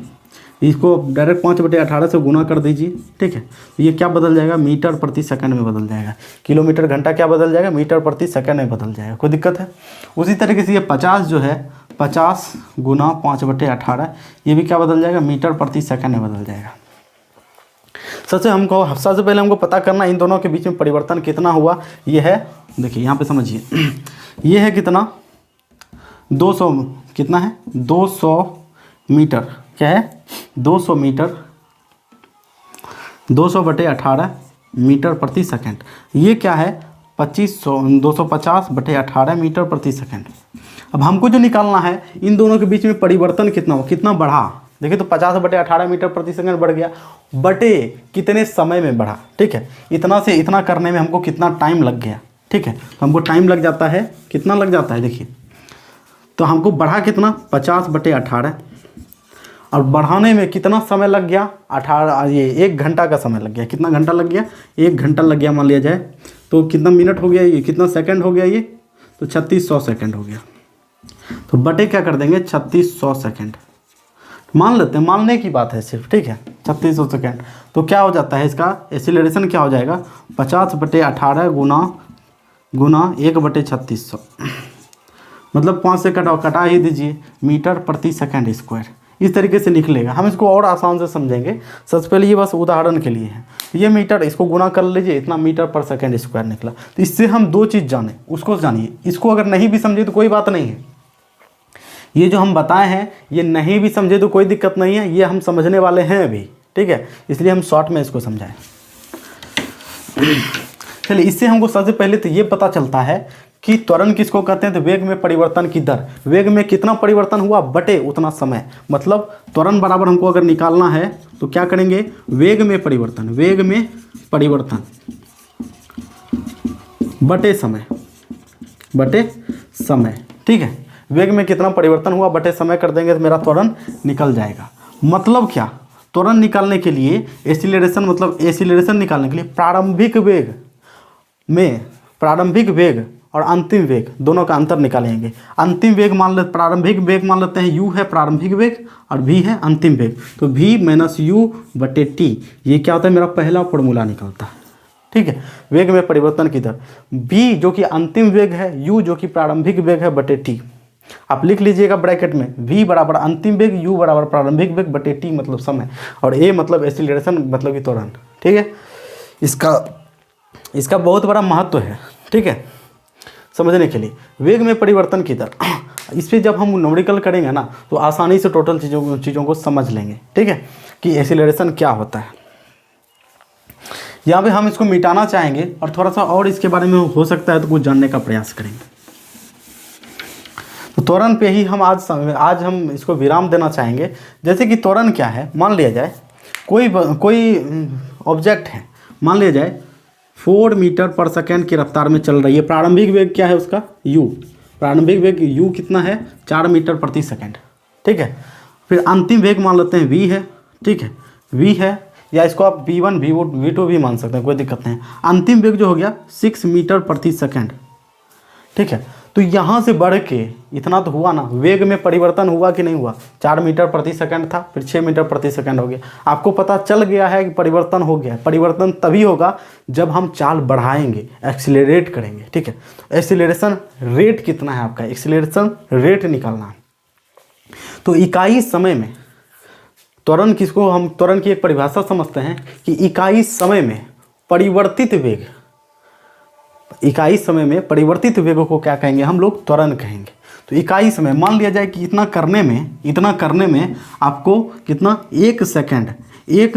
इसको डायरेक्ट 5/18 से गुना कर दीजिए, ठीक है। तो ये क्या बदल जाएगा? मीटर प्रति सेकंड में बदल जाएगा। किलोमीटर घंटा क्या बदल जाएगा? मीटर प्रति सेकंड में बदल जाएगा। कोई दिक्कत है? उसी तरीके से ये 50 जो है, 50 गुना 5/18, ये भी क्या बदल जाएगा? मीटर प्रति सेकंड में बदल जाएगा। सबसे पहले हमको पता करना इन दोनों के बीच में परिवर्तन कितना हुआ। ये है, देखिए यहाँ पे समझिए, ये है कितना? 200 कितना है 200 मीटर, क्या है 200 मीटर, 200/18 मीटर प्रति सेकंड। ये क्या है 250/18 मीटर प्रति सेकंड। अब हमको जो निकालना है इन दोनों के बीच में परिवर्तन कितना हो, कितना बढ़ा। देखिए तो 50/18 मीटर प्रति सेकंड बढ़ गया, बटे कितने समय में बढ़ा। ठीक है, इतना से इतना करने में हमको कितना टाइम लग गया। ठीक है, तो हमको टाइम लग जाता है, कितना लग जाता है देखिए, तो हमको बढ़ा कितना 50/18 और बढ़ाने में कितना समय लग गया 18, ये 1 घंटा का समय लग गया। कितना घंटा लग गया 1 घंटा लग गया मान लिया जाए। तो कितना मिनट हो गया ये, कितना सेकंड हो गया ये, तो 3600 सेकंड हो गया। तो बटे क्या कर देंगे 3600 सेकंड मान लेते हैं, मानने की बात है सिर्फ। ठीक है 3600 सेकंड। तो क्या हो जाता है इसका एक्सीलरेशन क्या हो जाएगा 50/18 गुना 1/3600, मतलब 5 से कटा ही दीजिए, मीटर प्रति सेकंड स्क्वायर। इस तरीके से निकलेगा। हम इसको और आसान से समझेंगे। सबसे पहले ये बस उदाहरण के लिए है, ये मीटर, इसको गुना कर लीजिए, इतना मीटर पर सेकंड स्क्वायर निकला। तो इससे हम 2 चीज़ जाने, उसको जानिए, इसको अगर नहीं भी समझे तो कोई बात नहीं है। ये जो हम बताए हैं ये नहीं भी समझे तो कोई दिक्कत नहीं है, ये हम समझने वाले हैं अभी। ठीक है, इसलिए हम शॉर्ट में इसको समझाएं। चलिए, इससे हमको सबसे पहले तो ये पता चलता है कि त्वरण किसको कहते हैं, तो वेग में परिवर्तन की दर। वेग में कितना परिवर्तन हुआ बटे उतना समय, मतलब त्वरण बराबर हमको अगर निकालना है तो क्या करेंगे, वेग में परिवर्तन, वेग में परिवर्तन बटे समय, बटे समय। ठीक है, वेग में कितना परिवर्तन हुआ बटे समय कर देंगे तो मेरा त्वरण निकल जाएगा। मतलब क्या, त्वरण निकालने के लिए एक्सीलरेशन, मतलब एक्सीलरेशन निकालने के लिए प्रारंभिक वेग और अंतिम वेग दोनों का अंतर निकालेंगे। अंतिम वेग मान लेते, प्रारंभिक वेग मान लेते हैं u है प्रारंभिक वेग और v है अंतिम वेग। तो v - u/t, ये क्या होता है मेरा पहला फॉर्मूला निकलता है। ठीक है, वेग में परिवर्तन की दर, v जो कि अंतिम वेग है, u जो कि प्रारंभिक वेग है बटे t। आप लिख लीजिएगा ब्रैकेट में, v बराबर अंतिम वेग, u बराबर प्रारंभिक वेग बटे t मतलब समय, और a मतलब एक्सीलरेशन मतलब कि त्वरण। ठीक है, इसका बहुत बड़ा महत्व है। ठीक है, समझने के लिए वेग में परिवर्तन की दर, इस पर जब हम न्यूमेरिकल करेंगे ना तो आसानी से टोटल चीज़ों को समझ लेंगे। ठीक है, कि एक्सीलरेशन क्या होता है। यहाँ पे हम इसको मिटाना चाहेंगे और थोड़ा सा और इसके बारे में हो सकता है तो कुछ जानने का प्रयास करेंगे। तो त्वरण पे ही हम आज हम इसको विराम देना चाहेंगे। जैसे कि त्वरण क्या है, मान लिया जाए कोई ऑब्जेक्ट है, मान लिया जाए 4 मीटर पर सेकेंड की रफ्तार में चल रही है। प्रारंभिक वेग क्या है उसका u, प्रारंभिक वेग u कितना है 4 मीटर प्रति सेकेंड। ठीक है, फिर अंतिम वेग मान लेते हैं v है। ठीक है, v है, या इसको आप v1 v2 भी मान सकते हैं, कोई दिक्कत नहीं। अंतिम वेग जो हो गया 6 मीटर प्रति सेकेंड। ठीक है, तो यहाँ से बढ़ के इतना तो हुआ ना, वेग में परिवर्तन हुआ कि नहीं हुआ। 4 मीटर प्रति सेकंड था, फिर 6 मीटर प्रति सेकंड हो गया। आपको पता चल गया है कि परिवर्तन हो गया। परिवर्तन तभी होगा जब हम चाल बढ़ाएंगे, एक्सीलरेट करेंगे। ठीक है, एक्सीलरेशन रेट कितना है आपका, एक्सीलरेशन रेट निकालना। तो इकाई समय में त्वरण किसको, हम त्वरण की एक परिभाषा समझते हैं कि इकाई समय में परिवर्तित वेग, इकाई समय में परिवर्तित वेगों को क्या कहेंगे हम लोग, त्वरण कहेंगे। तो इकाई समय मान लिया जाए कि इतना करने में आपको कितना 1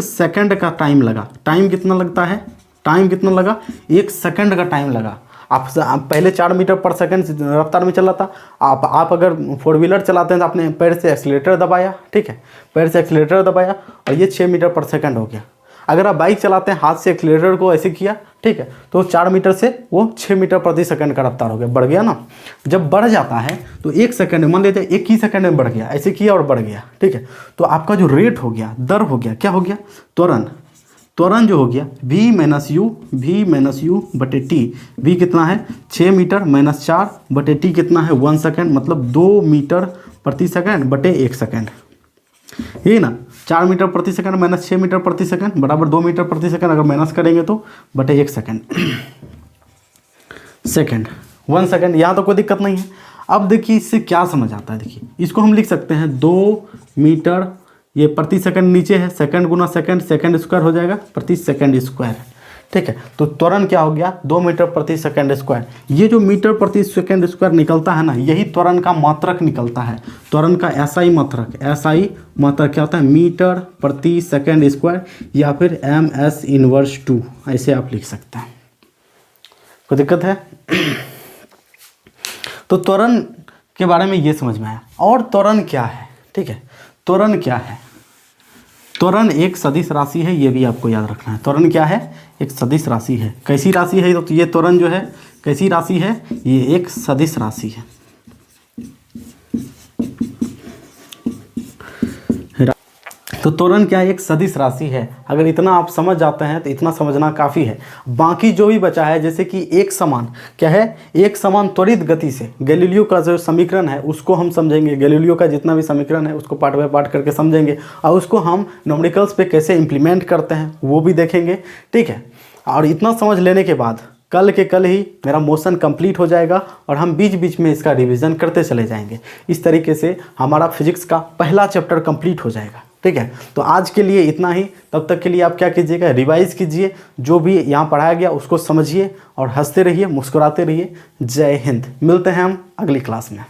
सेकंड का टाइम लगा। टाइम कितना लगता है, टाइम कितना लगा 1 सेकंड का टाइम लगा। आप पहले 4 मीटर पर सेकंड रफ्तार में चला था। आप अगर 4 व्हीलर चलाते हैं तो आपने पैर से एक्सीलरेटर दबाया। ठीक है, पैर से एक्सीलरेटर दबाया और ये 6 मीटर पर सेकंड हो गया। अगर आप बाइक चलाते हैं, हाथ से एक्सीलरेटर को ऐसे किया, ठीक है, तो 4 मीटर से वो 6 मीटर प्रति सेकंड का रफ्तार हो गया, बढ़ गया ना। जब बढ़ जाता है तो 1 सेकंड मान लेते हैं 1 ही सेकंड में बढ़ गया, ऐसे किया और बढ़ गया। ठीक है, तो आपका जो रेट हो गया, दर हो गया, क्या हो गया, त्वरण जो हो गया v - u बटे टी। v कितना है 6 मीटर - 4 बटे टी कितना है 1 सेकंड, मतलब 2 मीटर प्रति सेकंड बटे 1 सेकंड। यही ना, 4 मीटर प्रति सेकंड माइनस 6 मीटर प्रति सेकंड बराबर 2 मीटर प्रति सेकंड। अगर माइनस करेंगे तो बटे 1 सेकंड, 1 सेकंड। यहाँ तो कोई दिक्कत नहीं है। अब देखिए इससे क्या समझ आता है, देखिए इसको हम लिख सकते हैं 2 मीटर, ये प्रति सेकंड नीचे है, सेकंड गुना सेकंड, सेकंड स्क्वायर हो जाएगा प्रति सेकंड स्क्वायर। ठीक है। तो त्वरण क्या हो गया, 2 मीटर प्रति सेकंड स्क्वायर। ये जो मीटर प्रति सेकंड स्क्वायर निकलता है ना, यही त्वरण का मात्रक निकलता है। त्वरण का SI मात्रक, SI मात्रक क्या होता है, मीटर प्रति सेकंड स्क्वायर, या फिर MS−2 ऐसे आप लिख सकते हैं। कोई दिक्कत है? तो त्वरण के बारे में ये समझ में आया। और त्वरण क्या है, ठीक है, त्वरण क्या है, त्वरण एक सदिश राशि है, ये भी आपको याद रखना है। त्वरण क्या है, एक सदिश राशि है। कैसी राशि है, तो ये त्वरण जो है कैसी राशि है, ये एक सदिश राशि है। तो त्वरण क्या है, एक सदिश राशि है। अगर इतना आप समझ जाते हैं तो इतना समझना काफ़ी है। बाकी जो भी बचा है, जैसे कि एक समान क्या है, एक समान त्वरित गति से गैलीलियो का जो समीकरण है उसको हम समझेंगे। गैलीलियो का जितना भी समीकरण है उसको पार्ट बाय पार्ट करके समझेंगे, और उसको हम न्यूमेरिकल्स पे कैसे इम्प्लीमेंट करते हैं वो भी देखेंगे, ठीक है। और इतना समझ लेने के बाद कल के कल ही मेरा मोशन कंप्लीट हो जाएगा, और हम बीच बीच में इसका रिवीजन करते चले जाएंगे। इस तरीके से हमारा फिजिक्स का पहला चैप्टर कंप्लीट हो जाएगा, ठीक है। तो आज के लिए इतना ही। तब तक के लिए आप क्या कीजिएगा, रिवाइज कीजिए, जो भी यहाँ पढ़ाया गया उसको समझिए, और हंसते रहिए, मुस्कुराते रहिए। जय हिंद। मिलते हैं हम अगली क्लास में।